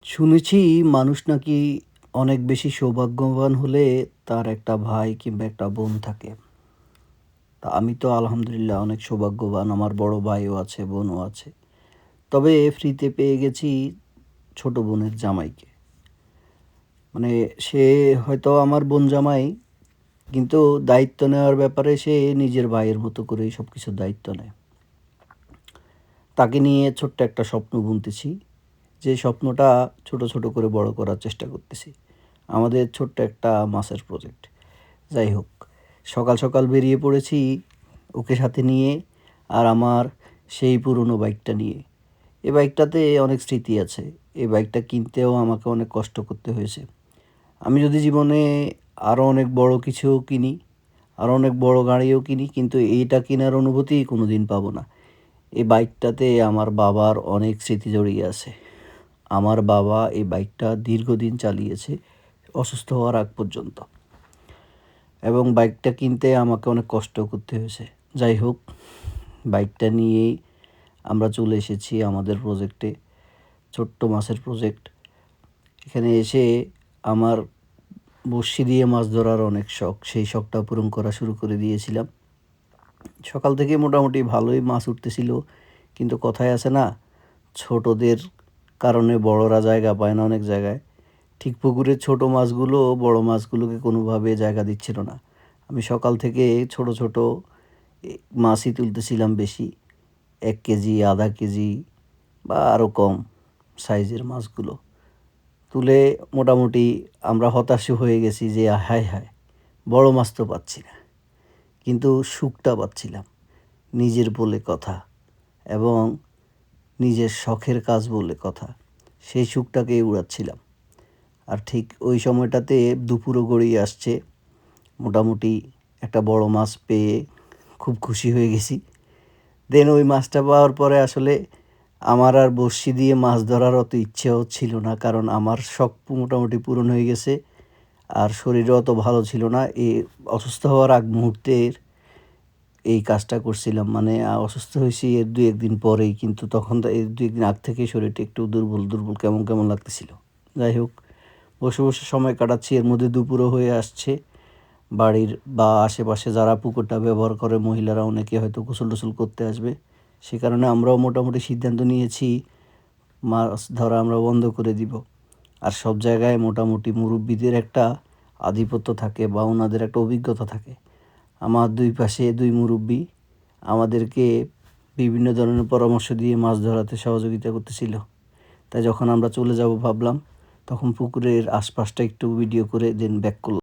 শুনেছি মানুষ নাকি অনেক বেশি সৌভাগ্যবান হলে তার একটা ভাই কিংবা একটা বোন থাকে। তা আমি তো আলহামদুলিল্লাহ অনেক সৌভাগ্যবান। আমার বড় ভাইও আছে, বোনও আছে। তবে ফ্রিতে পেয়ে গেছি ছোট বোনের জামাইকে। মানে সে হয়তো আমার বোন জামাই, কিন্তু দায়িত্ব নেওয়ার ব্যাপারে সে নিজের ভাইয়ের মতো করেই সবকিছুর দায়িত্ব নেয়। তাকে নিয়ে ছোট্ট একটা স্বপ্ন বুনতেছি। যে স্বপ্নটা ছোট, ছোট করে বড় করার চেষ্টা করতেছি। আমাদের ছোট্ট একটা মাছের প্রজেক্ট। যাই হোক, সকাল, সকাল বেরিয়ে পড়েছি ওকে সাথে নিয়ে আর আমার সেই পুরনো বাইকটা নিয়ে। এই বাইকটাতে অনেক স্মৃতি আছে। এই বাইকটা কিনতেও আমাকে অনেক কষ্ট করতে হয়েছে। আমি যদি জীবনে আরও অনেক বড় কিছুও কিনি, আরও অনেক বড় গাড়িও কিনি, কিন্তু এইটা কেনার অনুভূতি কোনোদিন পাবো না। এই বাইকটাতে আমার বাবার অনেক স্মৃতি জড়িয়ে আছে। আমার বাবা এই বাইকটা দীর্ঘদিন চালিয়েছে অসুস্থ হওয়ার আগ পর্যন্ত, এবং বাইকটা কিনতে আমাকে অনেক কষ্ট করতে হয়েছে। যাই হোক, বাইকটা নিয়েই আমরা চলে এসেছি আমাদের প্রজেক্টে, ছোট্ট মাছের প্রজেক্ট। এখানে এসে আমার বড়শি দিয়ে মাছ ধরার অনেক শখ, সেই শখটা পূরণ করা শুরু করে দিয়েছিলাম। সকাল থেকে মোটামুটি ভালোই মাছ উঠতেছিল, কিন্তু কথায় আছে না, ছোটদের কারণে বড়রা জায়গা পায় না অনেক জায়গায়। ঠিক পুকুরের ছোট মাছগুলো বড় মাছগুলোকে কোনোভাবে জায়গা দিচ্ছিল না। আমি সকাল থেকে ছোট ছোট মাছই তুলতেছিলাম বেশি। ১ কেজি, আধা কেজি বা আরও কম সাইজের মাছগুলো তুলে মোটামুটি আমরা হতাশ হয়ে গেছি যে হায় হায়, বড় মাছ তো পাচ্ছি না, কিন্তু সুখটা পাচ্ছিলাম। নিজের বলে কথা এবং নিজের শখের কাজ বলে কথা, সেই সুখটাকেই উড়াচ্ছিলাম। আর ঠিক ওই সময়টাতে দুপুরও গড়িয়ে আসছে। মোটামুটি একটা বড় মাছ পেয়ে খুব খুশি হয়ে গেছি। দেন ওই মাছটা পাওয়ার পরে আসলে আমার আর বড়শি দিয়ে মাছ ধরার অত ইচ্ছেও ছিল না, কারণ আমার শখ মোটামুটি পূরণ হয়ে গেছে। আর শরীরও অত ভালো ছিল না। অসুস্থ হওয়ার আগ মুহূর্তের এই কাজটা করছিলাম। মানে অসুস্থ হয়েছি এর ২-১ দিন পরেই, কিন্তু তখন তো এর ২-১ দিন আগ থেকেই শরীরটা একটু দুর্বল, দুর্বল কেমন, কেমন লাগতেছিল। যাই হোক, বসে, বসে সময় কাটাচ্ছি। এর মধ্যে দুপুরও হয়ে আসছে। বাড়ির বা আশেপাশে যারা পুকুরটা ব্যবহার করে মহিলারা অনেকে হয়তো গোসল-টোসল করতে আসবে। সে কারণে আমরাও মোটামুটি সিদ্ধান্ত নিয়েছি মাছ ধরা আমরা বন্ধ করে দিব। আর সব জায়গায় মোটামুটি মুরুব্বিদের একটা আধিপত্য থাকে বা ওনাদের একটা অভিজ্ঞতা থাকে। আমার ২ পাশে ২ মুরুব্বি আমাদেরকে বিভিন্ন ধরনের পরামর্শ দিয়ে মাছ ধরাতে সহযোগিতা করতেছিল। তাই যখন আমরা চলে যাব ভাবলাম, তখন পুকুরের আশপাশটা একটু ভিডিও করে দেন ব্যাক করলাম।